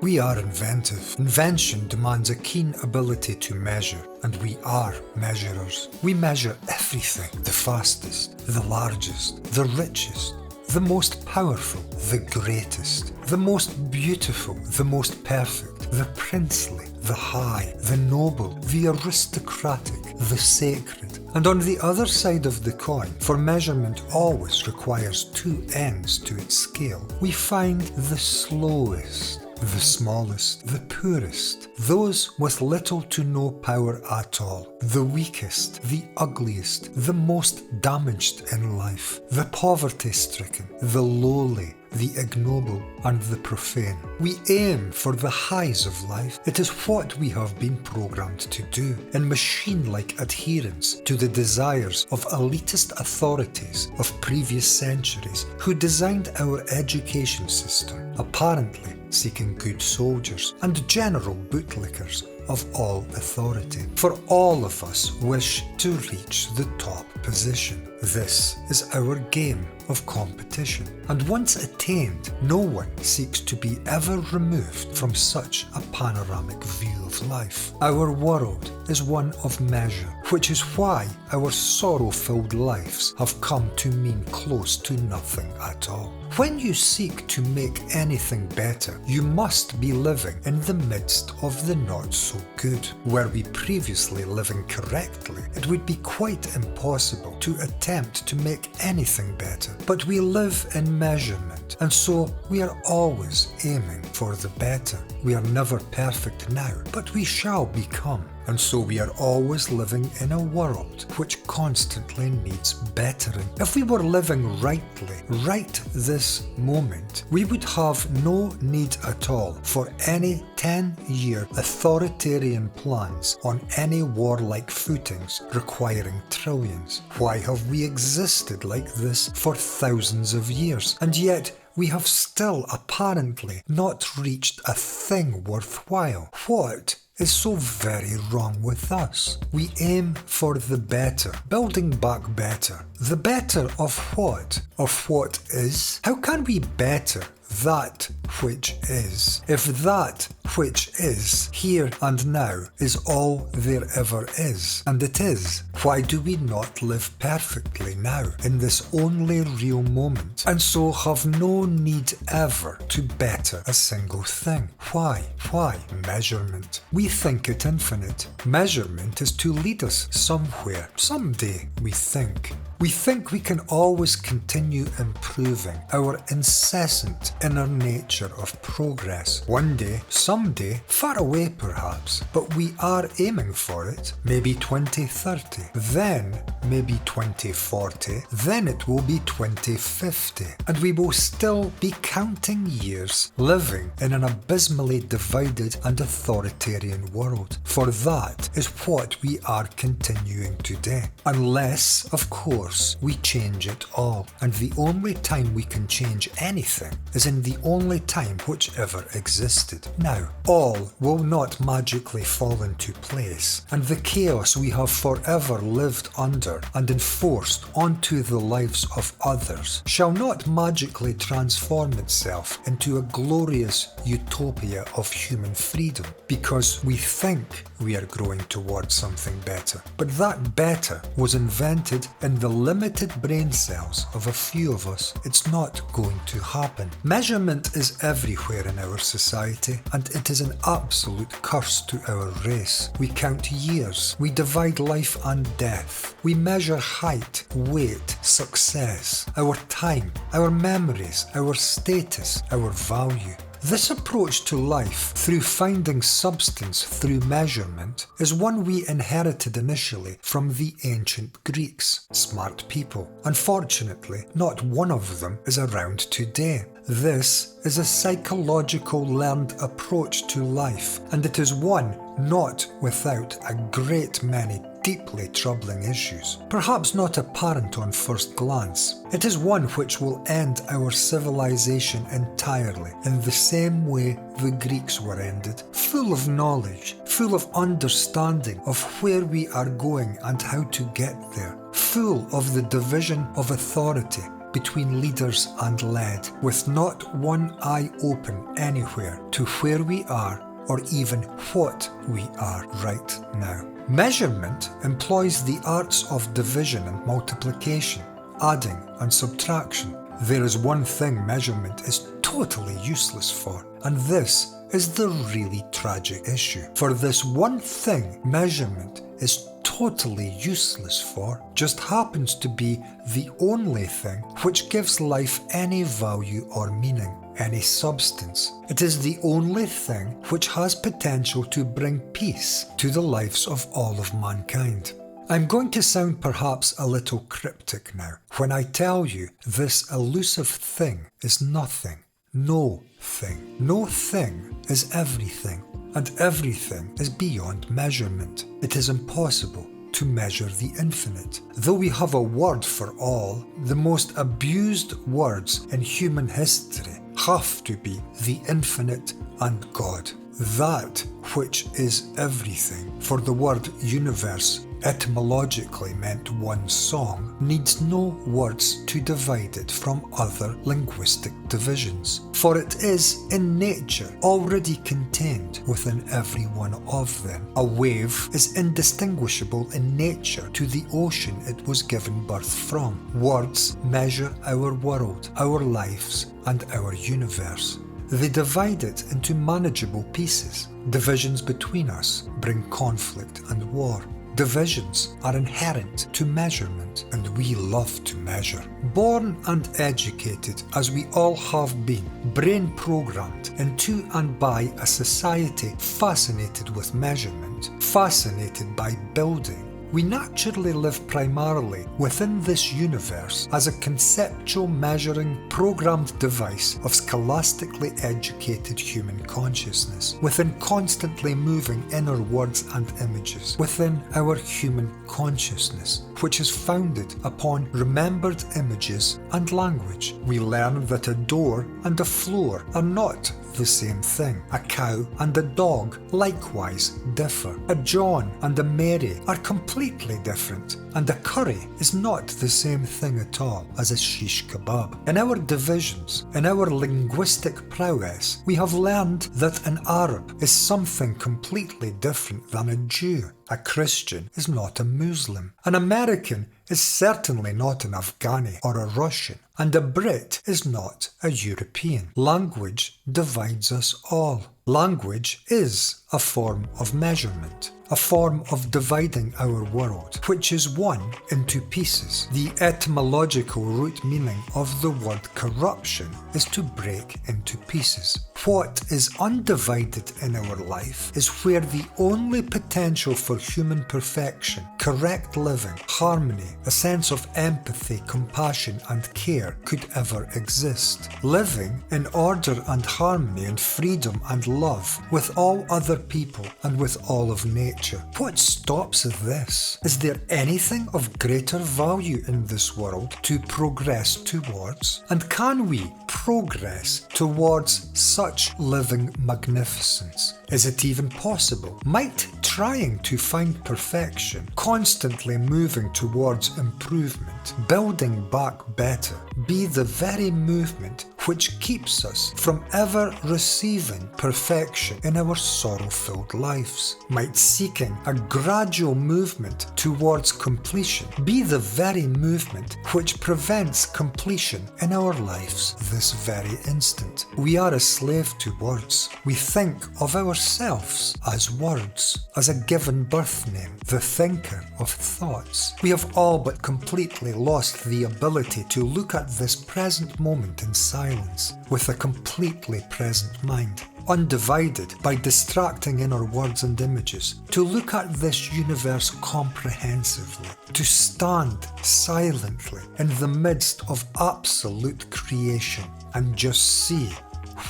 We are inventive. Invention demands a keen ability to measure, and we are measurers. We measure everything: the fastest, the largest, the richest, the most powerful, the greatest, the most beautiful, the most perfect, the princely, the high, the noble, the aristocratic, the sacred. And on the other side of the coin, for measurement always requires two ends to its scale, we find the slowest, the smallest, the poorest, those with little to no power at all, the weakest, the ugliest, the most damaged in life, the poverty-stricken, the lowly, the ignoble and the profane. We aim for the highs of life. It is what we have been programmed to do, in machine-like adherence to the desires of elitist authorities of previous centuries who designed our education system, apparently seeking good soldiers and general bootlickers of all authority. For all of us wish to reach the top position. This is our game of competition, and once attained, no one seeks to be ever removed from such a panoramic view of life. Our world is one of measure, which is why our sorrow-filled lives have come to mean close to nothing at all. When you seek to make anything better, you must be living in the midst of the not so good. Were we previously living correctly, it would be quite impossible to attempt to make anything better. But we live in measurement, and so we are always aiming for the better. We are never perfect now, but we shall become. And so we are always living in a world which constantly needs bettering. If we were living rightly, right this moment, we would have no need at all for any 10-year authoritarian plans on any warlike footings requiring trillions. Why have we existed like this for thousands of years? And yet, we have still apparently not reached a thing worthwhile. What is so very wrong with us? We aim for the better, building back better. The better of what? Of what is? How can we better that which is, if that which is here and now is all there ever is? And it is. Why do we not live perfectly now, in this only real moment, and so have no need ever to better a single thing? Why? Why? Measurement. We think it infinite. Measurement is to lead us somewhere, someday, we think. We think we can always continue improving our incessant inner nature of progress. One day, someday, far away perhaps, but we are aiming for it. Maybe 2030, then maybe 2040, then it will be 2050, and we will still be counting years, living in an abysmally divided and authoritarian world. For that is what we are continuing today. Unless, of course, we change it all, and the only time we can change anything is in the only time which ever existed. Now, all will not magically fall into place, and the chaos we have forever lived under and enforced onto the lives of others shall not magically transform itself into a glorious utopia of human freedom, because we think we are growing towards something better. But that better was invented in the limited brain cells of a few of us. It's not going to happen. Measurement is everywhere in our society, and it is an absolute curse to our race. We count years, we divide life and death, we measure height, weight, success, our time, our memories, our status, our value. This approach to life, through finding substance through measurement, is one we inherited initially from the ancient Greeks. Smart people. Unfortunately, not one of them is around today. This is a psychological learned approach to life, and it is one not without a great many deeply troubling issues, perhaps not apparent on first glance. It is one which will end our civilization entirely in the same way the Greeks were ended, full of knowledge, full of understanding of where we are going and how to get there, full of the division of authority, between leaders and led, with not one eye open anywhere to where we are or even what we are right now. Measurement employs the arts of division and multiplication, adding and subtraction. There is one thing measurement is totally useless for, and this is the really tragic issue. For this one thing measurement is totally useless for just happens to be the only thing which gives life any value or meaning, any substance. It is the only thing which has potential to bring peace to the lives of all of mankind. I'm going to sound perhaps a little cryptic now when I tell you this elusive thing is nothing. No thing. No thing is everything, and everything is beyond measurement. It is impossible to measure the infinite. Though we have a word for all, the most abused words in human history have to be the infinite and God. That which is everything, for the word universe etymologically meant one song, needs no words to divide it from other linguistic divisions, for it is in nature already contained within every one of them. A wave is indistinguishable in nature to the ocean it was given birth from. Words measure our world, our lives, and our universe. They divide it into manageable pieces. Divisions between us bring conflict and war. Divisions are inherent to measurement, and we love to measure. Born and educated as we all have been, brain programmed into and by a society fascinated with measurement, fascinated by building, we naturally live primarily within this universe as a conceptual measuring programmed device of scholastically educated human consciousness, within constantly moving inner words and images, within our human consciousness, which is founded upon remembered images and language. We learn that a door and a floor are not the same thing. A cow and a dog likewise differ. A John and a Mary are completely different, and a curry is not the same thing at all as a shish kebab. In our divisions, in our linguistic prowess, we have learned that an Arab is something completely different than a Jew. A Christian is not a Muslim. An American is certainly not an Afghani or a Russian, and a Brit is not a European. Language divides us all. Language is a form of measurement, a form of dividing our world, which is one into pieces. The etymological root meaning of the word corruption is to break into pieces. What is undivided in our life is where the only potential for human perfection, correct living, harmony, a sense of empathy, compassion and care could ever exist. Living in order and harmony and freedom and love with all other people and with all of nature. What stops this? Is there anything of greater value in this world to progress towards? And can we progress towards such living magnificence? Is it even possible? Might trying to find perfection, constantly moving towards improvement, building back better, be the very movement which keeps us from ever receiving perfection in our sorrow-filled lives? Might seeking a gradual movement towards completion be the very movement which prevents completion in our lives this very instant? We are a slave to words. We think of ourselves as words, as a given birth name, the thinker of thoughts. We have all but completely lost the ability to look at this present moment in silence with a completely present mind, undivided by distracting inner words and images, to look at this universe comprehensively, to stand silently in the midst of absolute creation and just see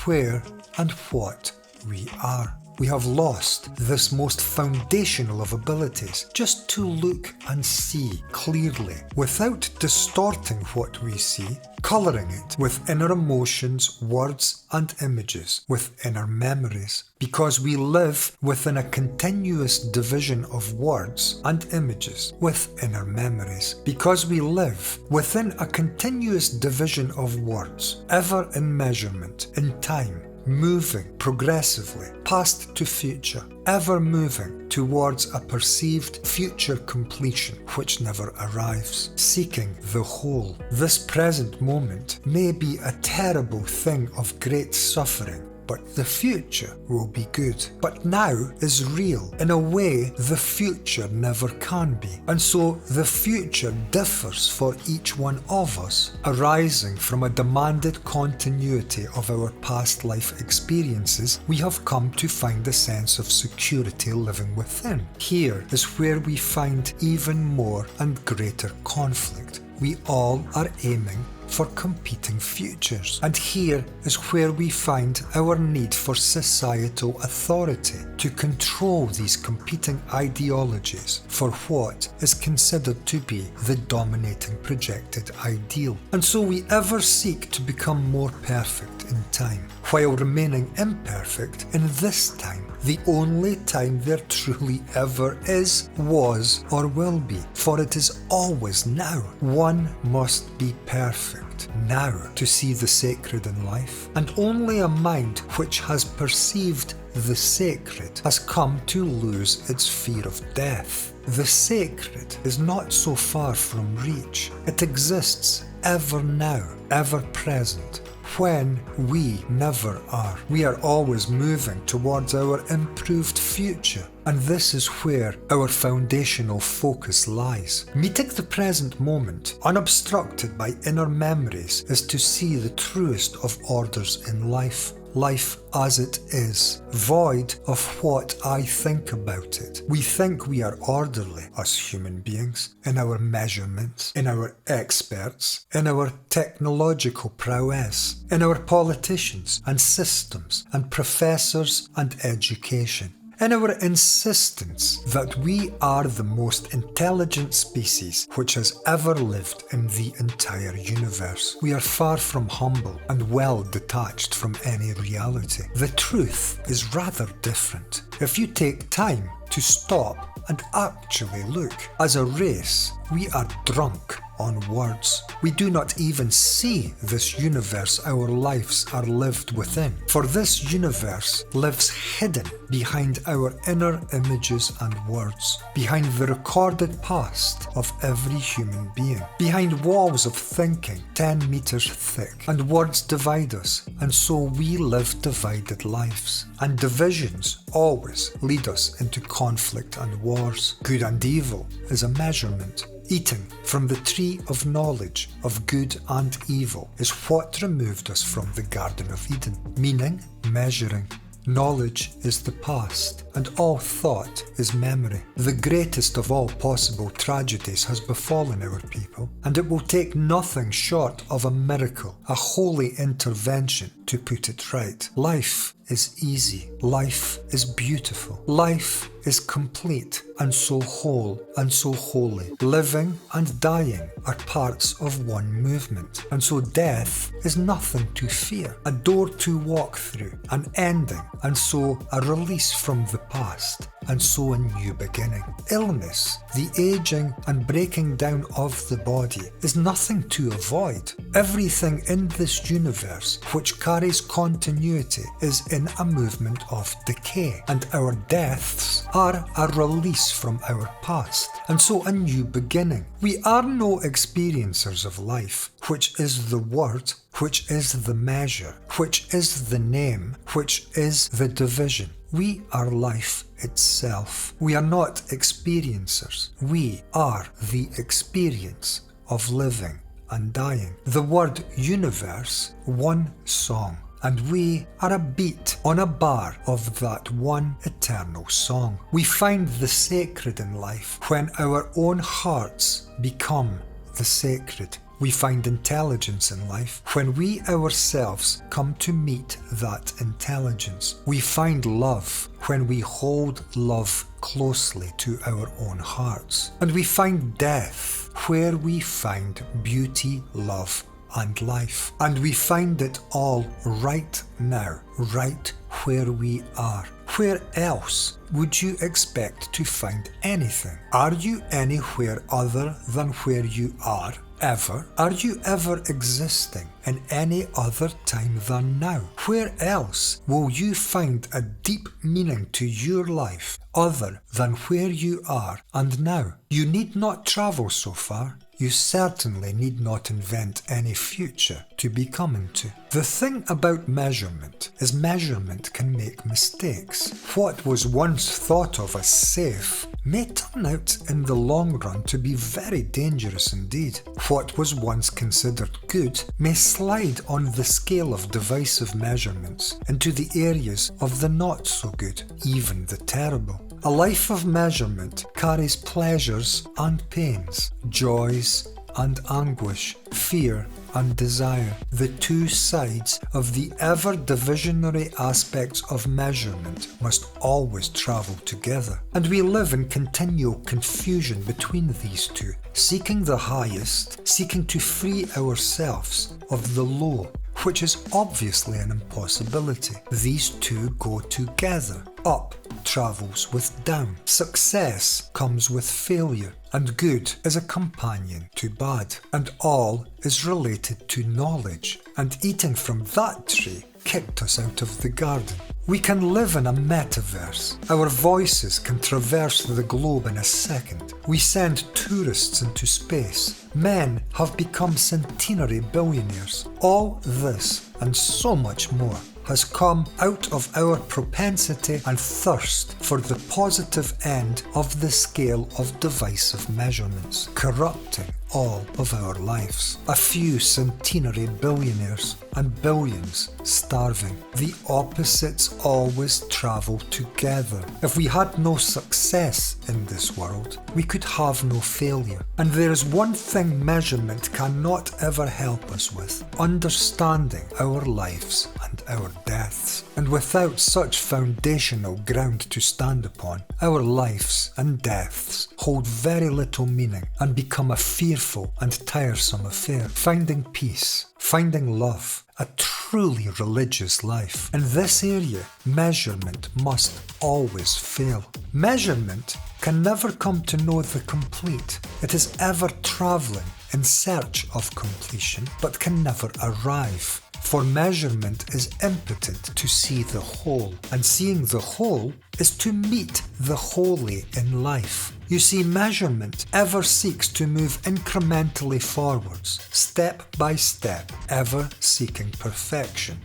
where and what we are. we have lost this most foundational of abilities, just to look and see clearly, without distorting what we see, colouring it with inner emotions, words and images, with inner memories. Because we live within a continuous division of words and images with inner memories. Because we live within a continuous division of words, ever in measurement, in time, moving progressively, past to future, ever moving towards a perceived future completion which never arrives, seeking the whole. This present moment may be a terrible thing of great suffering, but the future will be good. But now is real in a way the future never can be. And so the future differs for each one of us, arising from a demanded continuity of our past life experiences. We have come to find a sense of security living within. Here is where we find even more and greater conflict. We all are aiming for competing futures. And here is where we find our need for societal authority to control these competing ideologies for what is considered to be the dominating projected ideal. And so we ever seek to become more perfect in time, while remaining imperfect in this time, the only time there truly ever is, was, or will be, for it is always now. One must be perfect now to see the sacred in life, and only a mind which has perceived the sacred has come to lose its fear of death. The sacred is not so far from reach. It exists ever now, ever present, when we never are. We are always moving towards our improved future, and this is where our foundational focus lies. Meeting the present moment, unobstructed by inner memories, is to see the truest of orders in life. Life as it is, void of what I think about it. We think we are orderly, us human beings, in our measurements, in our experts, in our technological prowess, in our politicians and systems and professors and education, in our insistence that we are the most intelligent species which has ever lived in the entire universe. We are far from humble and well detached from any reality. The truth is rather different. If you take time to stop and actually look, as a race, we are drunk on words. We do not even see this universe our lives are lived within, for this universe lives hidden behind our inner images and words, behind the recorded past of every human being, behind walls of thinking 10 meters thick, and words divide us, and so we live divided lives. And divisions always lead us into conflict and wars. Good and evil is a measurement. Eating from the tree of knowledge of good and evil is what removed us from the Garden of Eden, meaning measuring. Knowledge is the past, and all thought is memory. The greatest of all possible tragedies has befallen our people, and it will take nothing short of a miracle, a holy intervention, to put it right. Life is easy. Life is beautiful. Life is complete and so whole and so holy. Living and dying are parts of one movement, and so death is nothing to fear, a door to walk through, an ending, and so a release from the past, and so a new beginning. Illness, the aging and breaking down of the body, is nothing to avoid. Everything in this universe which carries continuity is in a movement of decay, and our deaths are a release from our past, and so a new beginning. We are no experiencers of life, which is the word, which is the measure, which is the name, which is the division. We are life itself. We are not experiencers. We are the experience of living and dying. The word universe, one song, and we are a beat on a bar of that one eternal song. We find the sacred in life when our own hearts become the sacred. we find intelligence in life when we ourselves come to meet that intelligence. We find love when we hold love closely to our own hearts. And we find death where we find beauty, love, and life. And we find it all right now, right where we are. Where else would you expect to find anything? Are you anywhere other than where you are? Ever? Are you ever existing in any other time than now? Where else will you find a deep meaning to your life other than where you are and now? You need not travel so far. You certainly need not invent any future to be coming to. The thing about measurement is measurement can make mistakes. What was once thought of as safe may turn out in the long run to be very dangerous indeed. What was once considered good may slide on the scale of divisive measurements into the areas of the not so good, even the terrible. A life of measurement carries pleasures and pains, joys and anguish, fear and desire, the two sides of the ever-divisionary aspects of measurement must always travel together. And we live in continual confusion between these two, seeking the highest, seeking to free ourselves of the low, which is obviously an impossibility. These two go together. Up travels with down. Success comes with failure, and good is a companion to bad. And all is related to knowledge, and eating from that tree kicked us out of the garden. We can live in a metaverse. Our voices can traverse the globe in a second. We send tourists into space. Men have become centenary billionaires. All this and so much more has come out of our propensity and thirst for the positive end of the scale of divisive measurements, corrupting all of our lives. A few centenary billionaires and billions starving. The opposites always travel together. If we had no success in this world, we could have no failure. And there is one thing measurement cannot ever help us with: understanding our lives and our deaths. And without such foundational ground to stand upon, our lives and deaths hold very little meaning and become a fearful and tiresome affair. Finding peace, finding love, a truly religious life. In this area, measurement must always fail. Measurement can never come to know the complete. It is ever travelling in search of completion, but can never arrive. For measurement is impotent to see the whole, and seeing the whole is to meet the holy in life. You see, measurement ever seeks to move incrementally forwards, step by step, ever seeking perfection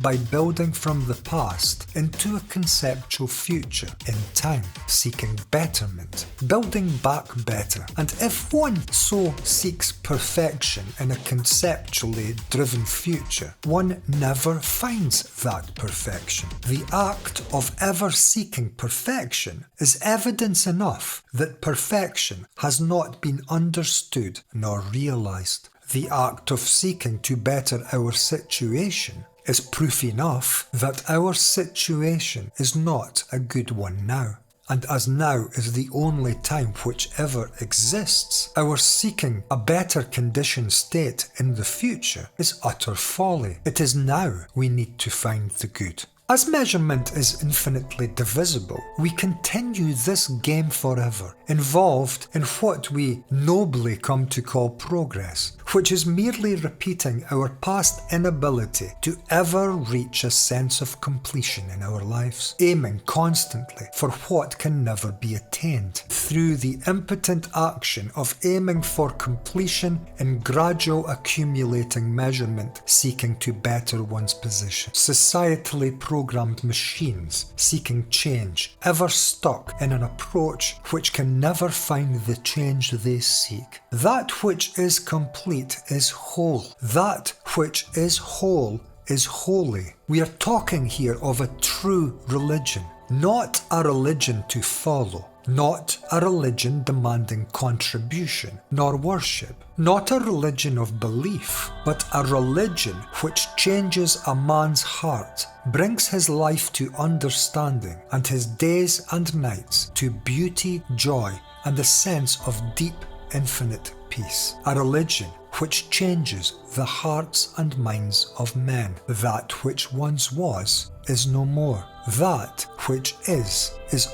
by building from the past into a conceptual future in time, seeking betterment, building back better. And if one so seeks perfection in a conceptually driven future, one never finds that perfection. The act of ever seeking perfection is evidence enough that perfection has not been understood nor realized. The act of seeking to better our situation is proof enough that our situation is not a good one now. And as now is the only time which ever exists, our seeking a better conditioned state in the future is utter folly. It is now we need to find the good. As measurement is infinitely divisible, we continue this game forever, involved in what we nobly come to call progress, which is merely repeating our past inability to ever reach a sense of completion in our lives, aiming constantly for what can never be attained, through the impotent action of aiming for completion in gradual accumulating measurement, seeking to better one's position. Societally programmed machines seeking change, ever stuck in an approach which can never find the change they seek. That which is complete is whole. That which is whole is holy. We are talking here of a true religion, not a religion to follow, not a religion demanding contribution nor worship, not a religion of belief, but a religion which changes a man's heart, brings his life to understanding, and his days and nights to beauty, joy, and a sense of deep, infinite peace. A religion which changes the hearts and minds of men. That which once was is no more. That which is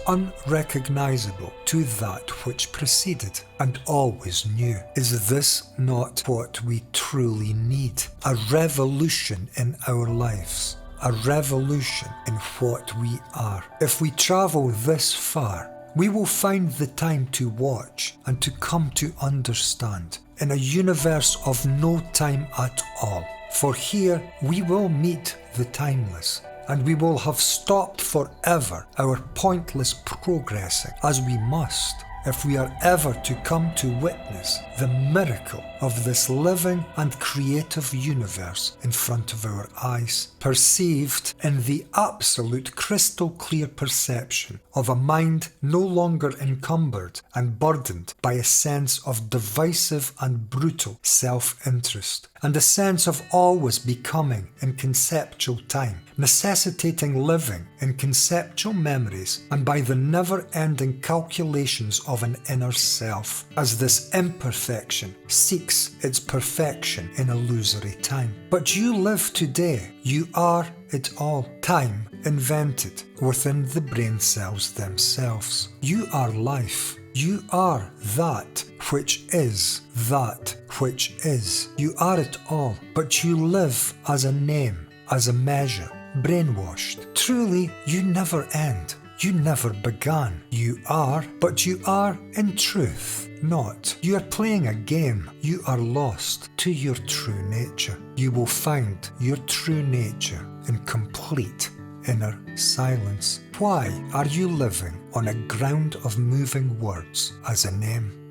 unrecognizable to that which preceded and always knew. Is this not what we truly need? A revolution in our lives. A revolution in what we are. If we travel this far, we will find the time to watch and to come to understand in a universe of no time at all. For here we will meet the timeless, and we will have stopped forever our pointless progressing, as we must, if we are ever to come to witness the miracle of this living and creative universe in front of our eyes, perceived in the absolute crystal clear perception of a mind no longer encumbered and burdened by a sense of divisive and brutal self-interest, and a sense of always becoming in conceptual time, necessitating living in conceptual memories and by the never-ending calculations of an inner self, as this imperfection seeks its perfection in illusory time. But you live today, you are it all. Time invented within the brain cells themselves. You are life. You are that which is that which is. You are it all, but you live as a name, as a measure, brainwashed. Truly, you never end. You never began. You are, but you are in truth not. You are playing a game. You are lost to your true nature. You will find your true nature in complete inner silence. Why are you living on a ground of moving words as a name?